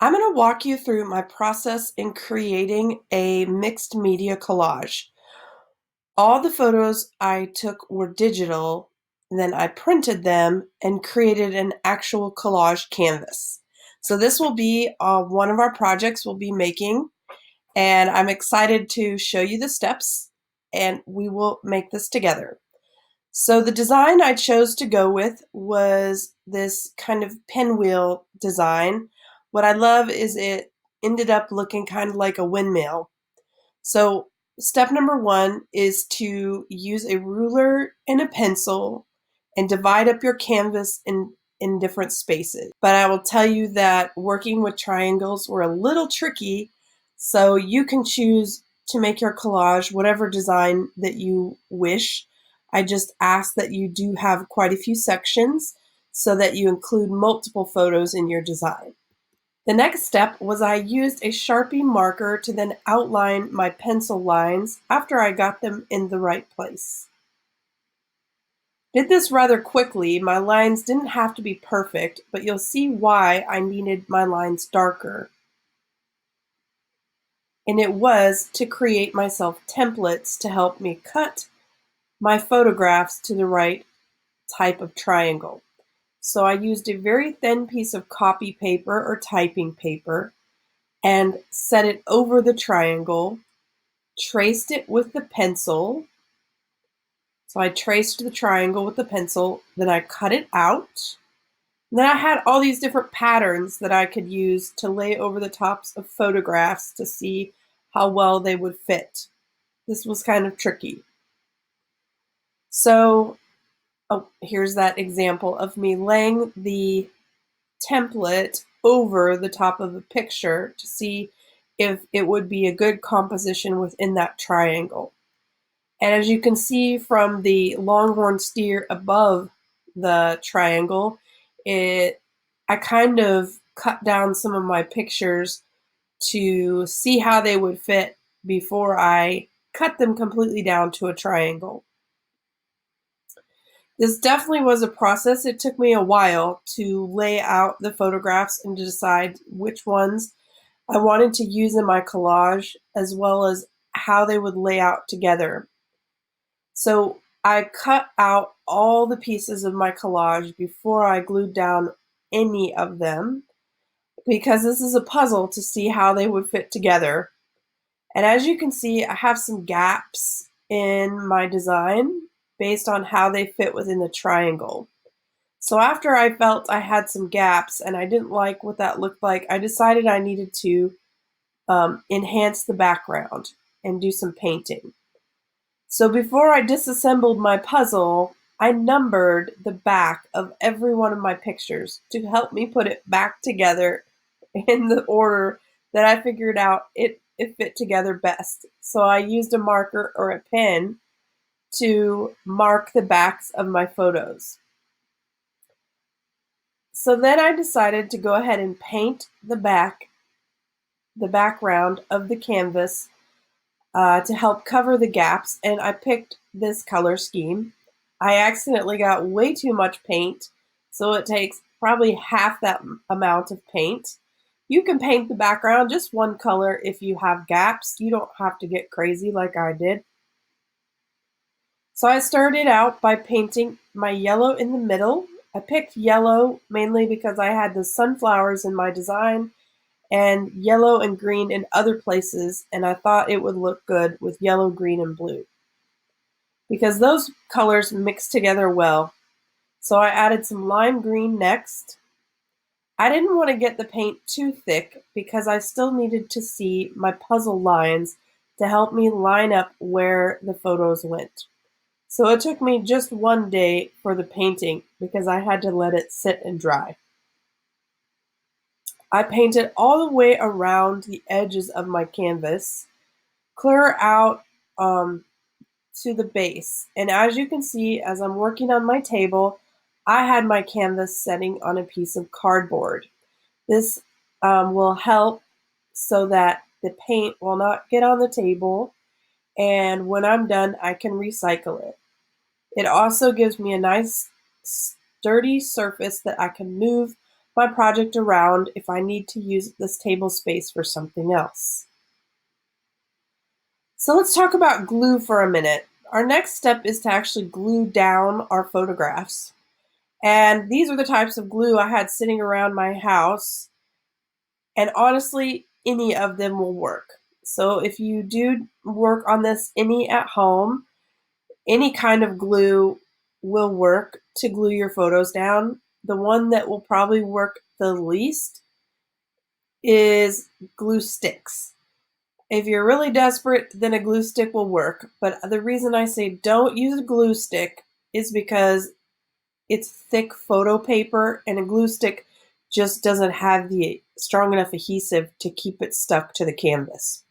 I'm going to walk you through my process in creating a mixed media collage. All the photos I took were digital, then I printed them and created an actual collage canvas. So this will be one of our projects we'll be making, and I'm excited to show you the steps, and we will make this together. So the design I chose to go with was this kind of pinwheel design. What I love is it ended up looking kind of like a windmill. So step number one is to use a ruler and a pencil and divide up your canvas in different spaces. But I will tell you that working with triangles were a little tricky, so you can choose to make your collage whatever design that you wish. I just ask that you do have quite a few sections so that you include multiple photos in your design. The next step was I used a Sharpie marker to then outline my pencil lines after I got them in the right place. Did this rather quickly. My lines didn't have to be perfect, but you'll see why I needed my lines darker. And it was to create myself templates to help me cut my photographs to the right type of triangle. So I used a very thin piece of copy paper or typing paper and set it over the triangle, traced it with the pencil. So I traced the triangle with the pencil, then I cut it out. Then I had all these different patterns that I could use to lay over the tops of photographs to see how well they would fit. This was kind of tricky. So, here's that example of me laying the template over the top of the picture to see if it would be a good composition within that triangle. And as you can see from the longhorn steer above the triangle, I kind of cut down some of my pictures to see how they would fit before I cut them completely down to a triangle. This definitely was a process. It took me a while to lay out the photographs and to decide which ones I wanted to use in my collage, as well as how they would lay out together. So I cut out all the pieces of my collage before I glued down any of them, because this is a puzzle to see how they would fit together. And as you can see, I have some gaps in my design based on how they fit within the triangle. So after I felt I had some gaps and I didn't like what that looked like, I decided I needed to enhance the background and do some painting. So before I disassembled my puzzle, I numbered the back of every one of my pictures to help me put it back together in the order that I figured out it fit together best. So I used a marker or a pen to mark the backs of my photos. So then I decided to go ahead and paint the background of the canvas to help cover the gaps, and I picked this color scheme. I accidentally got way too much paint, so it takes probably half that amount of paint. You can paint the background just one color if you have gaps. You don't have to get crazy like I did. So I started out by painting my yellow in the middle. I picked yellow mainly because I had the sunflowers in my design and yellow and green in other places, and I thought it would look good with yellow, green, and blue because those colors mix together well. So I added some lime green next. I didn't want to get the paint too thick because I still needed to see my puzzle lines to help me line up where the photos went. So it took me just one day for the painting because I had to let it sit and dry. I painted all the way around the edges of my canvas, clear out to the base. And as you can see, as I'm working on my table, I had my canvas setting on a piece of cardboard. This will help so that the paint will not get on the table, and when I'm done, I can recycle it. It also gives me a nice sturdy surface that I can move my project around if I need to use this table space for something else. So let's talk about glue for a minute. Our next step is to actually glue down our photographs. And these are the types of glue I had sitting around my house. And honestly, any of them will work. So if you do work on this any at home, any kind of glue will work to glue your photos down. The one that will probably work the least is glue sticks. If you're really desperate, then a glue stick will work. But the reason I say don't use a glue stick is because it's thick photo paper and a glue stick just doesn't have the strong enough adhesive to keep it stuck to the canvas.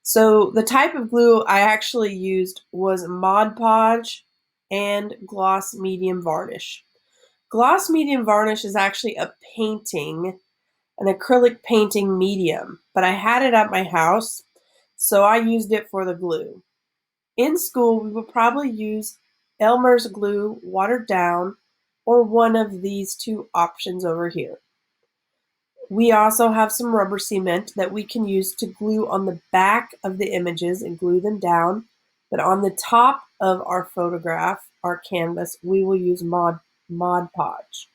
So the type of glue I actually used was Mod Podge and Gloss Medium Varnish. Gloss Medium Varnish is actually a painting, an acrylic painting medium, but I had it at my house, so I used it for the glue. In school, we would probably use Elmer's glue watered down or one of these two options over here. We also have some rubber cement that we can use to glue on the back of the images and glue them down. But on the top of our photograph, our canvas, we will use Mod Podge.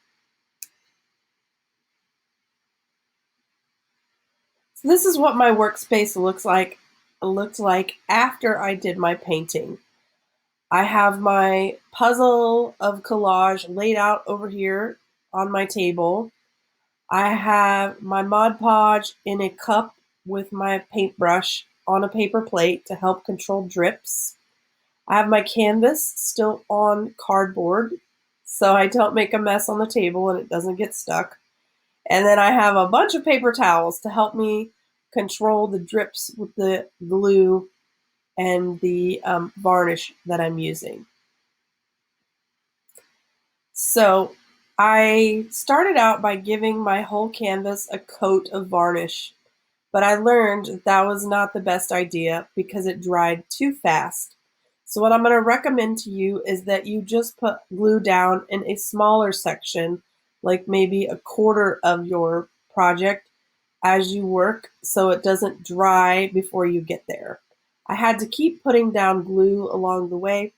So this is what my workspace looked like after I did my painting. I have my puzzle of collage laid out over here on my table. I have my Mod Podge in a cup with my paintbrush on a paper plate to help control drips. I have my canvas still on cardboard so I don't make a mess on the table and it doesn't get stuck. And then I have a bunch of paper towels to help me control the drips with the glue and the varnish that I'm using. So I started out by giving my whole canvas a coat of varnish, but I learned that was not the best idea because it dried too fast. So what I'm going to recommend to you is that you just put glue down in a smaller section, like maybe a quarter of your project as you work so it doesn't dry before you get there. I had to keep putting down glue along the way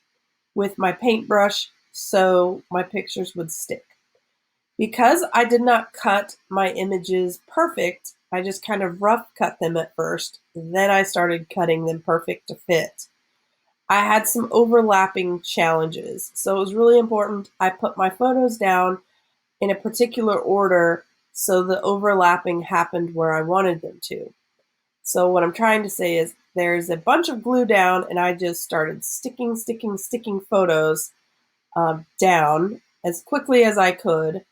with my paintbrush so my pictures would stick. Because I did not cut my images perfect, I just kind of rough cut them at first, then I started cutting them perfect to fit. I had some overlapping challenges, so it was really important I put my photos down in a particular order so the overlapping happened where I wanted them to. So what I'm trying to say is there's a bunch of glue down and I just started sticking photos down as quickly as I could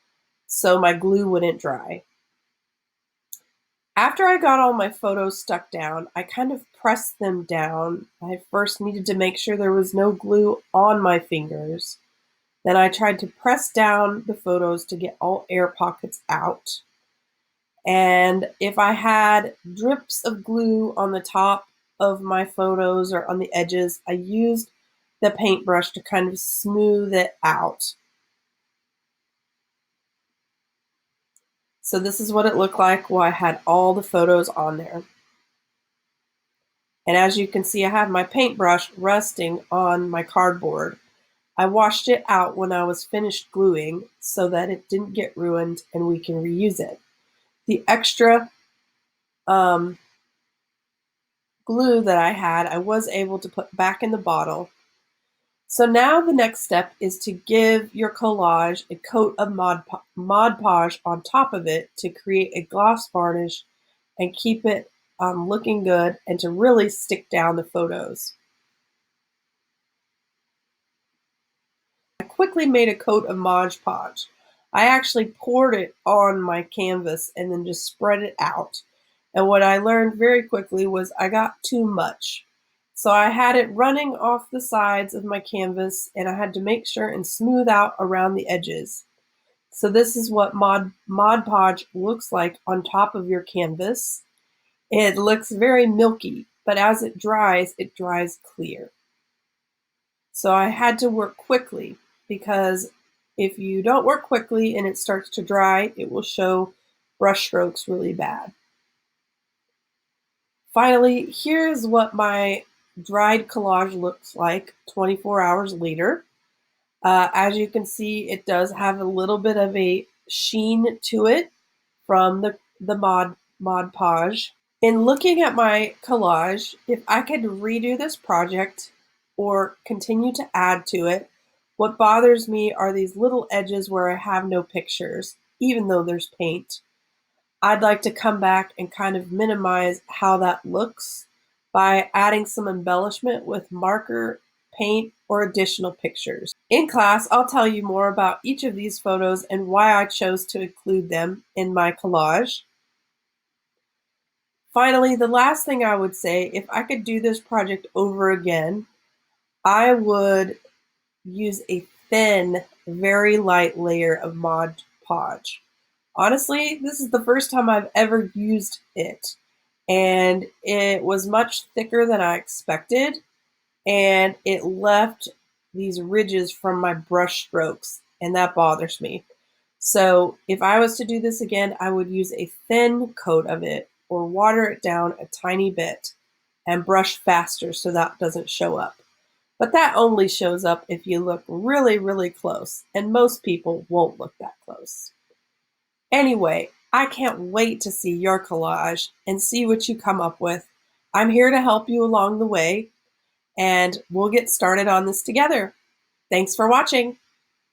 so my glue wouldn't dry. After I got all my photos stuck down, I kind of pressed them down. I first needed to make sure there was no glue on my fingers. Then I tried to press down the photos to get all air pockets out. And if I had drips of glue on the top of my photos or on the edges, I used the paintbrush to kind of smooth it out. So this is what it looked like while I had all the photos on there. And as you can see, I have my paintbrush resting on my cardboard. I washed it out when I was finished gluing so that it didn't get ruined and we can reuse it. The extra glue that I had, I was able to put back in the bottle. So now the next step is to give your collage a coat of Mod Podge on top of it to create a gloss varnish and keep it looking good and to really stick down the photos. I quickly made a coat of Mod Podge. I actually poured it on my canvas and then just spread it out. And what I learned very quickly was I got too much. So I had it running off the sides of my canvas and I had to make sure and smooth out around the edges. So this is what Mod Podge looks like on top of your canvas. It looks very milky, but as it dries clear. So I had to work quickly because If you don't work quickly and it starts to dry, it will show brush strokes really bad. Finally, here's what my dried collage looks like 24 hours later. As you can see, it does have a little bit of a sheen to it from the Mod Podge. In looking at my collage, if I could redo this project or continue to add to it, what bothers me are these little edges where I have no pictures, even though there's paint. I'd like to come back and kind of minimize how that looks by adding some embellishment with marker, paint, or additional pictures. In class, I'll tell you more about each of these photos and why I chose to include them in my collage. Finally, the last thing I would say, if I could do this project over again, I would use a thin, very light layer of Mod Podge. Honestly, this is the first time I've ever used it, and it was much thicker than I expected, and it left these ridges from my brush strokes, and that bothers me. So if I was to do this again, I would use a thin coat of it or water it down a tiny bit and brush faster so that doesn't show up. But that only shows up if you look really, really close, and most people won't look that close. Anyway, I can't wait to see your collage and see what you come up with. I'm here to help you along the way, and we'll get started on this together. Thanks for watching.